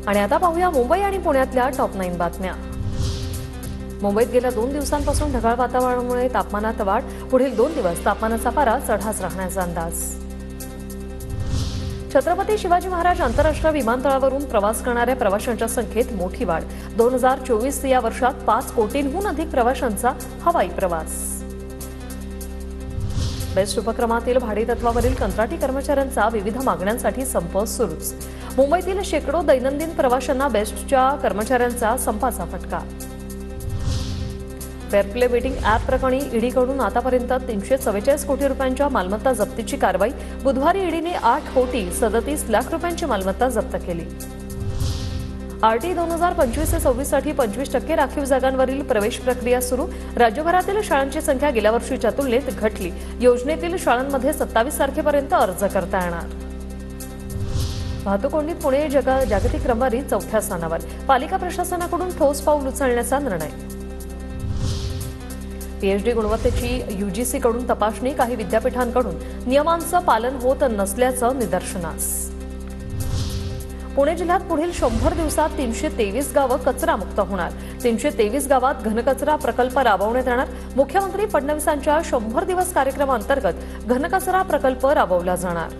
आणि आता पाहूया मुंबई आणि पुण्यातल्या टॉप 9 बातम्या। मुंबईत गेल्या 2 दिवसांपासून ढगाळ वातावरणामुळे तापमानात वाढ। पुढील 2 दिवस तापमानाचा पारा चढाच राहण्याचा अंदाज। छत्रपती शिवाजी महाराज आंतरराष्ट्रीय विमानतळावरून प्रवास करणाऱ्या प्रवाशांच्या संख्येत मोठी वाढ। 2024 या वर्षात 5 कोटींहून अधिक प्रवाशांचा हवाई प्रवास। बेस्ट उपक्रमातील भाडे तत्वावरील कंत्राटी कर्मचाऱ्यांचा विविध मागण्यांसाठी संप सुरूच। मुंबईतील शेकडो दैनंदिन प्रवाशांना बेस्टच्या कर्मचाऱ्यांचा संपाचा फटका। फेअर प्ले बेटिंग ॲप प्रकरणी ईडीकडून आतापर्यंत 344 कोटी रुपयांच्या मालमत्ता जप्तीची कारवाई। बुधवारी ईडीने 8 कोटी 37 लाख रुपयांची मालमत्ता जप्त केली। आरटी 2025 ते 26 साठी 25% राखीव जागांवरील प्रवेश प्रक्रिया सुरू। राज्यभरातील शाळांची संख्या गेल्या वर्षीच्या तुलनेत घटली। योजनेतील शाळांमध्ये 27 तारखेपर्यंत अर्ज करता येणार। वाहतूक कोंडीत पुणे जागतिक क्रमवारीत 4थ्या स्थानावर। पालिका प्रशासनाकडून ठोस पाऊल उचलण्याचा निर्णय। पीएचडी गुणवत्तेची यूजीसीकडून तपासणी। काही विद्यापीठांकडून नियमांचं पालन होत नसल्याचं निदर्शनास। पुणे जिल्ह्यात पुढील 100 दिवसात 323 गावं कचरामुक्त होणार। 323 गावात घनकचरा प्रकल्प राबवण्यात येणार। मुख्यमंत्री फडणवीसांच्या 100 दिवस कार्यक्रमांतर्गत घनकचरा प्रकल्प राबवला जाणार।